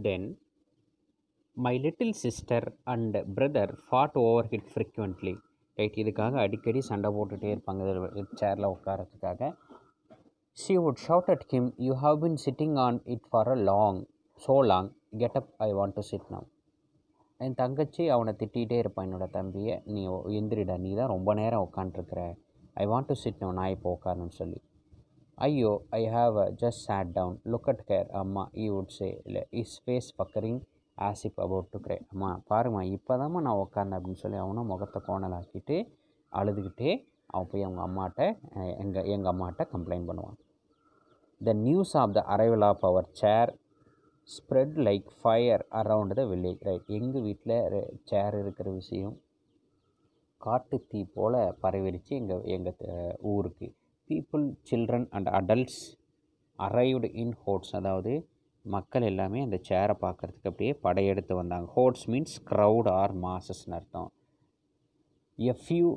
Then my little sister and brother fought over it frequently. Right, இதுக்காக அடிக்கடி சண்டை போட்டுகிட்டே இருப்பாங்க சேரில் உட்காரத்துக்காக. She would shout at him, "You have been sitting on it for so long. Get up, I want to sit now." என் தங்கச்சி அவனை திட்டிகிட்டே இருப்பான், என்னோடய தம்பியை, "நீ எந்திரிடா, நீ தான் ரொம்ப நேரம் உட்காண்ட்ருக்கிற. I want to sit no, நான் இப்போ உட்காரணும்னு சொல்லி." "ஐயோ, I have just sat down. Look at her Amma," he would say, his face puckering as if about to cry. "அம்மா பாருமா, இப்போ தாம்மா நான் உட்காந்தேன்" அப்படின்னு சொல்லி அவனும் முகத்தை கோணலாக்கிட்டு அழுதுகிட்டே அவன் போய் எங்கள் அம்மாட்ட கம்ப்ளைண்ட் பண்ணுவான். The news of the arrival of our chair spread like fire around the village. Right, எங்கள் வீட்டில் சேர் இருக்கிற விஷயம் காட்டு தீ போல் பரவிடுச்சு எங்கள் ஊருக்கு. People, children and adults arrived in hordes. அதாவது மக்கள் எல்லாமே அந்த சேரை பார்க்குறதுக்கு அப்படியே படையெடுத்து வந்தாங்க. ஹோட்ஸ் மீன்ஸ் க்ரௌட் ஆர் மாசஸ்ன்னு அர்த்தம். A few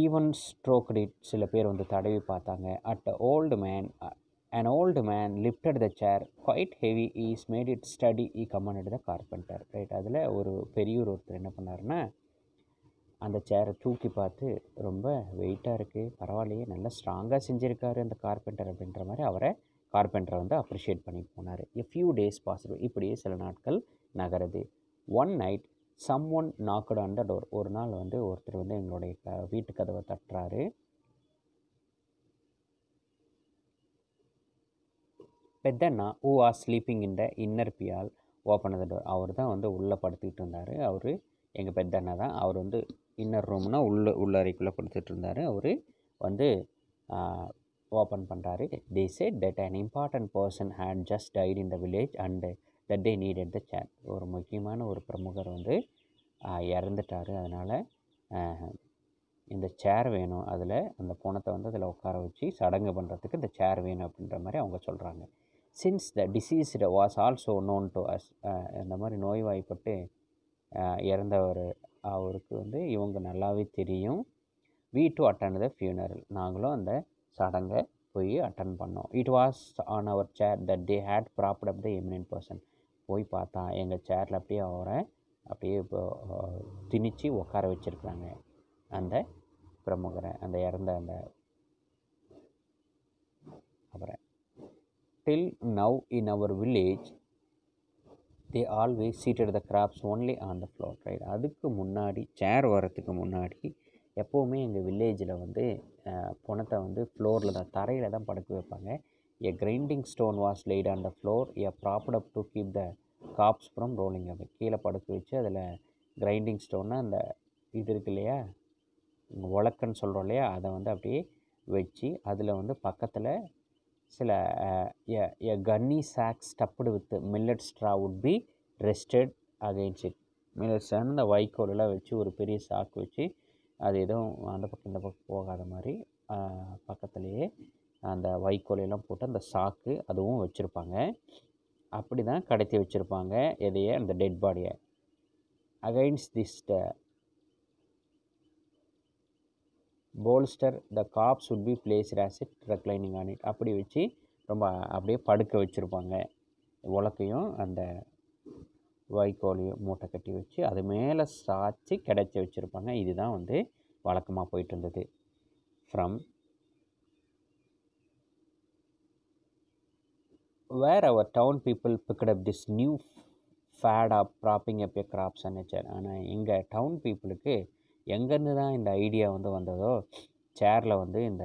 even stroked it. சில பேர் வந்து தடவி பார்த்தாங்க. An old man lifted the chair quite heavy. He made it steady. He commanded the carpenter. Right, அதில் ஒரு பெரியவர் ஒருத்தர் என்ன பண்ணாருன்னா, அந்த சேரை தூக்கி பார்த்து, ரொம்ப வெயிட்டாக இருக்குது, பரவாயில்லையே, நல்லா ஸ்ட்ராங்காக செஞ்சுருக்காரு அந்த கார்பெண்டர் அப்படின்ற மாதிரி கார்பெண்டரை வந்து அப்ரிஷியேட் பண்ணி போனார். A few days possible. இப்படியே சில நாட்கள் நகருது. One night someone knocked on the door. ஒரு நாள் வந்து ஒருத்தர் வந்து எங்களுடைய வீட்டு கதவை தட்டுறாரு. Peddanna who was sleeping in the inner pial opened the door. அவர் தான் வந்து உள்ளே படுத்துக்கிட்டு இருந்தார். அவர் எங்கள் பெத்தண்ணா தான். அவர் வந்து இன்னர் ரூம்னா உள்ளறைக்குள்ளே படுத்துகிட்டு இருந்தார். அவர் வந்து ஓப்பன் பண்ணுறாரு. they said that an important person had just died in the village and that they needed the chair. ஒரு முக்கியமான ஒரு பிரமுகர் வந்து இறந்துட்டார், அதனால் இந்த சேர் வேணும், அதில் அந்த பொணத்தை வந்து அதில் உட்கார வச்சு சடங்கு பண்ணுறதுக்கு இந்த சேர் வேணும் அப்படின்ற மாதிரி அவங்க சொல்கிறாங்க. Since the deceased was also known to us. இந்த மாதிரி நோய்வாய்ப்பட்டு அவருக்கு வந்து இவங்க நல்லாவே தெரியும். we to attend the funeral. நாங்களும் அந்த சடங்கை போய் அட்டன் பண்ணோம். It was on our chair that they had propped up the eminent person. போய் பார்த்தா எங்கள் சேரில் அப்படியே அவரை அப்படியே திணிச்சு உட்கார வச்சுருக்குறாங்க அந்த பிரமுகரை, அந்த இறந்த அந்த அவரை. Till now in our village they always seated the crowds only on the floor. Right, அதுக்கு முன்னாடி சேர் வரத்துக்கு முன்னாடி எப்போவுமே எங்கள் வில்லேஜில் வந்து பொணத்தை வந்து ஃப்ளோரில் தான், தரையில் தான் படுக்க வைப்பாங்க. A grinding stone was laid on the floor. A propped up to keep the corpse from rolling away. கீழே படுக்க வச்சு அதில் கிரைண்டிங் ஸ்டோன்னா அந்த இது இருக்கு இல்லையா, உலக்கன்னு சொல்கிறோம் இல்லையா, அதை வந்து அப்படியே வச்சு அதில் வந்து பக்கத்தில் சில a gunny sack stuffed with millet straw would be rested against it. Millet ஸ்ட்ரான்னு இந்த வைக்கோலெலாம் வச்சு ஒரு பெரிய சாக்கு வச்சு அது எதுவும் அந்த பக்கம் இந்த பக்கம் போகாத மாதிரி பக்கத்துலேயே அந்த வைக்கோலையெல்லாம் போட்டு அந்த சாக்கு அதுவும் வச்சுருப்பாங்க. அப்படி தான் கடத்தி வச்சுருப்பாங்க எதையே, அந்த டெட் பாடியை. Against this bolster the cops would be placed as it reclining on it. அப்படி வச்சு ரொம்ப அப்படியே படுக்க வச்சுருப்பாங்க. உலக்கையும் அந்த வைக்கோலையும் மூட்டை கட்டி வச்சு அது மேலே சாய்ச்சி கிடச்சி வச்சுருப்பாங்க. இதுதான் வந்து வழக்கமாக போயிட்டு இருந்தது. From where our town people picked up this new fad of propping up a corpse and chair. ஆனால் எங்கள் டவுன் பீப்புளுக்கு எங்கேருந்து தான் இந்த ஐடியா வந்து வந்ததோ, சேரில் வந்து இந்த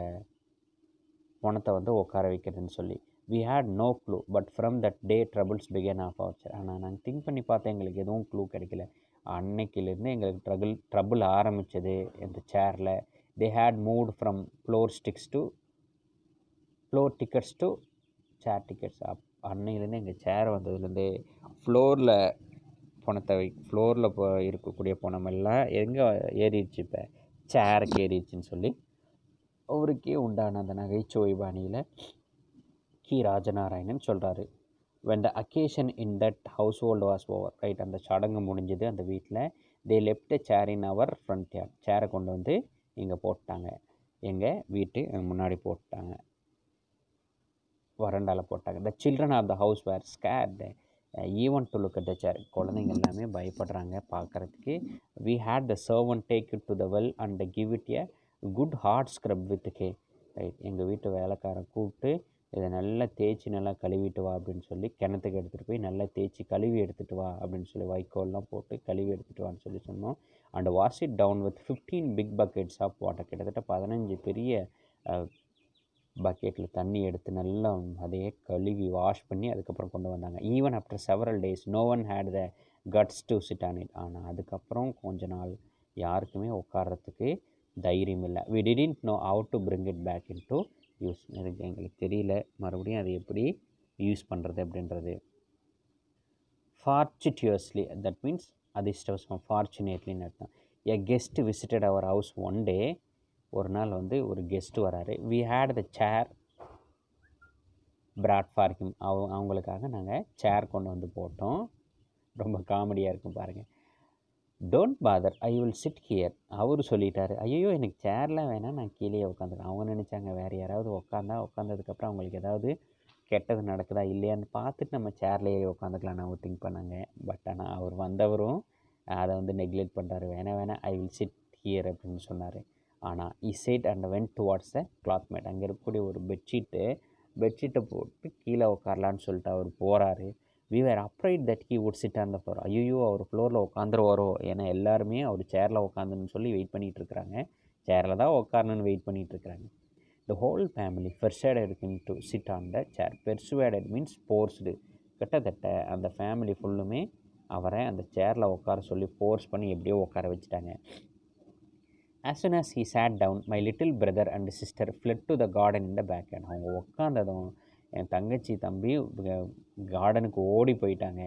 பொணத்தை வந்து உட்கார வைக்கிறதுன்னு சொல்லி. We had no clue but from that day troubles began of our chair. ஆனால் நாங்கள் திங்க் பண்ணி பார்த்தா எங்களுக்கு எதுவும் க்ளூ கிடைக்கல. அன்னைக்கிலேருந்து எங்களுக்கு ட்ரபுள் ஆரம்பித்தது இந்த சேரில். They had moved from floor tickets to chair tickets. அன்னையிலேருந்து எங்கள் சேர் வந்ததுலேருந்து ஃப்ளோரில் இருக்கக்கூடிய பணமெல்லாம் எங்கே ஏறிடுச்சு, இப்போ சேருக்கு ஏறிடுச்சின்னு சொல்லி அவருக்கே உண்டான அந்த நகைச்சுவை பாணியில் கி ராஜநாராயணன் சொல்கிறாரு. when the occasion in that household was over. Right, அந்த சடங்கு முடிஞ்சது அந்த வீட்டில். they left a chair in our front yard. சேரை கொண்டு வந்து இங்கே போட்டாங்க, எங்கள் வீட்டு முன்னாடி போட்டாங்க, வரண்டாவில் போட்டாங்க. the children of the house were scared. Even to look at the chair. குழந்தைங்க எல்லாமே பயப்படுறாங்க பார்க்குறதுக்கு. We had the servant take it to the well and give it a good hard scrub with clay. Right, எங்கள் வீட்டு வேலைக்காரன் கூப்பிட்டு இதை நல்லா தேய்ச்சி நல்லா கழுவிட்டு வா அப்படின்னு சொல்லி கிணத்துக்கு எடுத்துகிட்டு போய் நல்லா தேய்ச்சி கழுவி எடுத்துகிட்டு வா அப்படின்னு சொல்லி வைக்கோல்லாம் போட்டு கழுவி எடுத்துகிட்டு வான்னு சொல்லி சொன்னோம். And wash it down with 15 big buckets of water. கிட்டத்தட்ட 15 பெரிய பக்கெட்டில் தண்ணி எடுத்து நல்லா அதையே கழுவி வாஷ் பண்ணி அதுக்கப்புறம் கொண்டு வந்தாங்க. Even after several days no one had the guts to sit on it. ஆனால் அதுக்கப்புறம் கொஞ்ச நாள் யாருக்குமே உட்கார்றதுக்கு தைரியம் இல்லை. We didn't know how to bring it back into use. எங்களுக்கு தெரியல மறுபடியும் அதை எப்படி யூஸ் பண்ணுறது அப்படின்றது. ஃபார்ச்சுட்டியஸ்லி, தட் மீன்ஸ் அதிர்ஷ்டவசம், ஃபார்ச்சுனேட்லின்னு அர்த்தம். A guest visited our house one day. ஒரு நாள் வந்து ஒரு கெஸ்ட்டு வராரு. We had the chair brought for him. அவங்களுக்காக நாங்கள் சேர் கொண்டு வந்து போட்டோம். ரொம்ப காமெடியாக இருக்கும் பாருங்கள். Don't bother, I will sit here. அவர் சொல்லிட்டாரு, ஐயோ எனக்கு சேர்லாம் வேணாம், நான் கீழே உட்காந்துருக்கேன். அவங்க நினச்சாங்க வேறு யாராவது உட்காந்ததுக்கப்புறம் அவங்களுக்கு ஏதாவது கெட்டது நடக்குதா இல்லையான்னு பார்த்துட்டு நம்ம சேர்லேயே உட்காந்துக்கலாம் அவங்க திங்க் பண்ணாங்க. பட் ஆனால் அவர் வந்தவரும் அதை வந்து நெக்லெக்ட் பண்ணுறாரு. வேணாம் ஐ வில் சிட் ஹியர் அப்படின்னு சொன்னார். ஆனால் he said and went towards the cloth mat. அங்கே இருக்கக்கூடிய ஒரு பெட்ஷீட்டை போட்டு கீழே உட்காரலான்னு சொல்லிட்டு அவர் போகிறாரு. We were afraid that he would sit on the floor. ஐயோ அவர் ஃப்ளோரில் உட்காந்துருவாரோ, ஏன்னா எல்லாருமே அவர் சேரில் உட்காந்துன்னு சொல்லி வெயிட் பண்ணிகிட்ருக்குறாங்க. சேரில் தான் உட்காரணுன்னு வெயிட் பண்ணிகிட்ருக்குறாங்க. The whole family persuaded him to sit on the chair. Persuaded means forced. கிட்டத்தட்ட அந்த ஃபேமிலி ஃபுல்லுமே அவரை அந்த சேரில் உட்கார சொல்லி ஃபோர்ஸ் பண்ணி எப்படியோ உட்கார வச்சுட்டாங்க. As soon as he sat down, my little brother and sister fled to the garden in the backyard. அவங்க உட்காந்ததும் என் தங்கச்சி தம்பி கார்டனுக்கு ஓடி போயிட்டாங்க.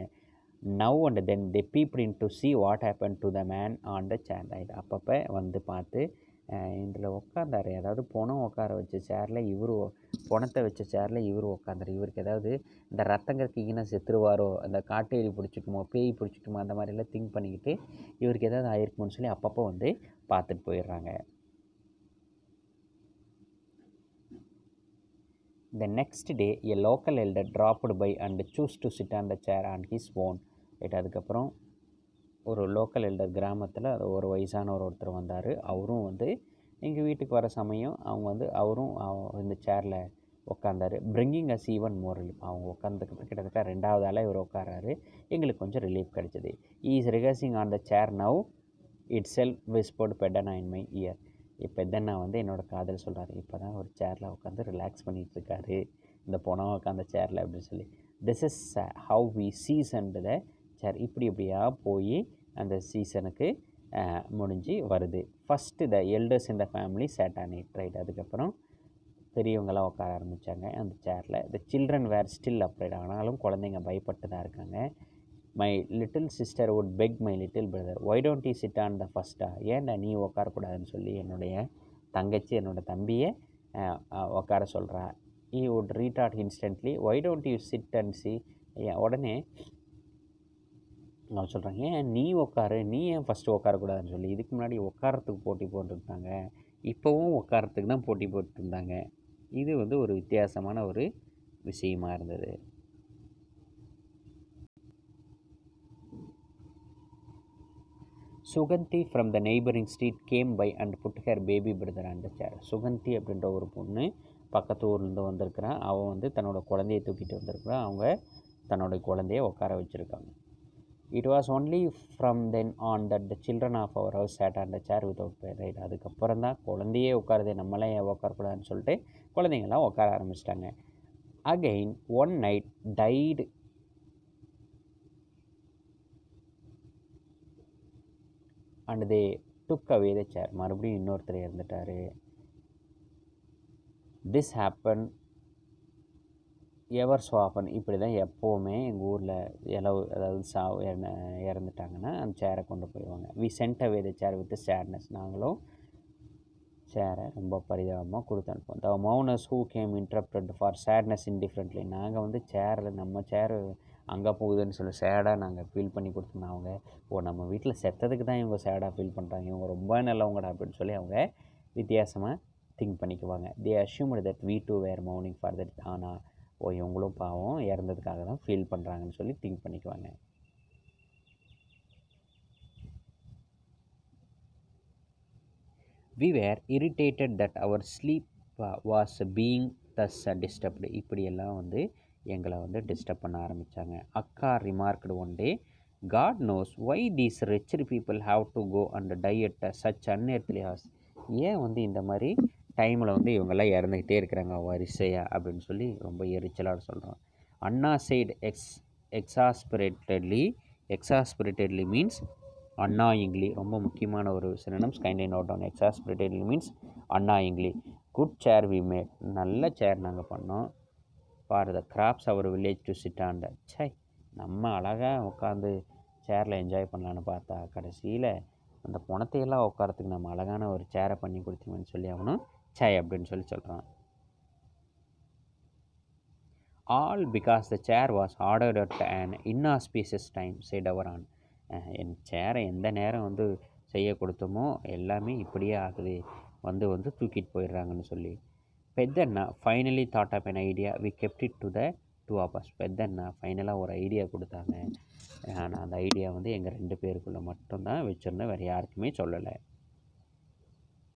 Now and then they peeped in to see what happened to the man on the chair. அப்பப்போ வந்து பார்த்து இதில் உட்காந்தாரு, அதாவது பணம் உட்கார வச்ச சேரில் இவர், பணத்தை வச்ச சேரில் இவர் உட்காந்தாரு, இவருக்கு ஏதாவது இந்த ரத்தம் கக்கிங்கன்னா செத்துருவாரோ, அந்த காட்டேரி பிடிச்சிக்குமோ பேய் பிடிச்சிக்குமோ அந்த மாதிரிலாம் திங்க் பண்ணிக்கிட்டு இவருக்கு ஏதாவது ஆயிருக்குமோன்னு சொல்லி அப்பப்போ வந்து பார்த்துட்டு போயிடுறாங்க. The next day a local elder dropped by and chose to sit on the chair on his own. அதுக்கப்புறம் ஒரு லோக்கல் எல்டர் கிராமத்தில் ஒரு வயசானவர் ஒருத்தர் வந்தார். அவரும் வந்து எங்கள் வீட்டுக்கு வர சமயம் அவரும் இந்த சேரில் உட்காந்தாரு. Bringing us even more relief. அவங்க உட்காந்ததுக்கப்புறம் கிட்டத்தட்ட 2வது ஆளாக இவர் உட்காராரு. எங்களுக்கு கொஞ்சம் ரிலீஃப் கிடச்சிது. இஸ் ரிகர்சிங் on the chair now itself whispered Pettanna in my ear. இப்போ பெத்தனா வந்து என்னோடய காதல் சொல்கிறாரு, இப்போ தான் ஒரு சேரில் உட்காந்து ரிலாக்ஸ் பண்ணிகிட்ருக்காரு இந்த பணம் உட்காந்த சேரில் அப்படின்னு சொல்லி. This is how we seasoned the chair. இப்படியா போய் அந்த சீசனுக்கு முடிஞ்சு வருது. First the elders in the family sat on it. Right, அதுக்கப்புறம் பெரியவங்களாம் உட்கார ஆரம்பித்தாங்க அந்த சேரில். The children were still upright. ஆனாலும் குழந்தைங்க பயப்பட்டு தான் இருக்காங்க. My little sister would beg my little brother, why don't you sit on the ஃபஸ்ட்டா, ஏன்டா நீ உட்காரக்கூடாதுன்னு சொல்லி என்னுடைய தங்கச்சி என்னோடய தம்பியை உட்கார சொல்கிறா. He would retort instantly, why don't you sit and see. உடனே அவங்க சொல்கிறாங்க, ஏன் நீ உட்காரு, நீ ஏன் ஃபஸ்ட்டு உட்காரக்கூடாதுன்னு சொல்லி. இதுக்கு முன்னாடி உட்காரத்துக்கு போட்டி போட்டுருந்தாங்க, இப்போவும் உட்காரத்துக்கு தான் போட்டி போட்டுருந்தாங்க. இது வந்து ஒரு வித்தியாசமான ஒரு விஷயமாக இருந்தது. Suganthi from the neighbouring street came by and put her baby brother and chair. Suganthi அப்படின்ற ஒரு பொண்ணு பக்கத்து ஊர்லேருந்து வந்திருக்கிறான். அவன் வந்து தன்னோட குழந்தையை தூக்கிட்டு வந்திருக்கிறான். அவங்க தன்னோட குழந்தைய உட்கார வச்சுருக்காங்க. It was only from then on that the children of our house sat on the chair without fear. Right, அதுக்கப்புறம் தான் குழந்தையே உட்காருது, நம்மளே உட்காரக்கூடாதுன்னு சொல்லிட்டு குழந்தைங்கள்லாம் உட்கார ஆரம்பிச்சிட்டாங்க. Again one night died and they took away the chair. மறுபடியும் இன்னொருத்தர் இறந்துட்டார். This happen ever so often. இப்படி தான் எப்போவுமே எங்கள் ஊரில் அதாவது இறந்துட்டாங்கன்னா அந்த சேரை கொண்டு போயிடுவாங்க. We sent away the chair with sadness. நாங்களும் சேரை ரொம்ப பரிதாபமாக கொடுத்து அனுப்புவோம். த மௌனஸ் who came interrupted for sadness indifferently. நாங்கள் வந்து சேரில் நம்ம சேரு அங்கே போகுதுன்னு சொல்லி சேடாக நாங்கள் ஃபீல் பண்ணி கொடுத்தோம்னா அவங்க, நம்ம வீட்டில் செத்ததுக்கு தான் இவங்க சேடாக ஃபீல் பண்ணுறாங்க, இவங்க ரொம்ப நல்லவங்கடா அப்படின்னு சொல்லி அவங்க வித்தியாசமாக திங்க் பண்ணிக்குவாங்க. They assumed that we too were மௌனிங் ஃபார் தட். ஆனால் ஓ இவங்களும் பாவம் இறந்ததுக்காக தான் ஃபீல் பண்ணுறாங்கன்னு சொல்லி திங்க் பண்ணிக்குவாங்க. We were irritated that our sleep was being thus disturbed. இப்படியெல்லாம் வந்து எங்களை வந்து டிஸ்டர்ப் பண்ண ஆரம்பித்தாங்க. Akka remarked one day, God knows why these wretched people have to go and die at such unearthly hours. ஏன் வந்து இந்த மாதிரி டைமில் வந்து இவங்கெல்லாம் இறந்துக்கிட்டே இருக்கிறாங்க வரிசையா அப்படின்னு சொல்லி ரொம்ப எரிச்சலாக சொல்கிறோம். Anna said exasperatedly means annoyingly. ரொம்ப முக்கியமான ஒரு synonyms, kindly note down. Exasperatedly means annoyingly. Good chair we made. நல்ல சேர் நாங்கள் பண்ணோம். For the corpses our village to sit on. சை, நம்ம அழகாக உட்காந்து சேரில் என்ஜாய் பண்ணலான்னு பார்த்தா கடைசியில் அந்த பணத்தையெல்லாம் உட்காரத்துக்கு நம்ம அழகான ஒரு சேரை பண்ணி கொடுத்தீங்கன்னு சொல்லி அவனும் சை அப்படின்னு சொல்லி சொல்கிறான். All because the chair was ordered at an inauspicious time said our aunt. என் சேரை எந்த நேரம் வந்து செய்ய கொடுத்தோமோ எல்லாமே இப்படியே ஆகுது, வந்து வந்து தூக்கிட்டு போயிடுறாங்கன்னு சொல்லி. Peddanna finally thought of an idea, we kept it to the two of us. Peddanna ஃபைனலாக ஒரு ஐடியா கொடுத்தாங்க. ஆனால் அந்த ஐடியா வந்து எங்கள் 2 பேருக்குள்ளே மட்டும்தான் வச்சுருந்தேன், வேறு யாருக்குமே சொல்லலை.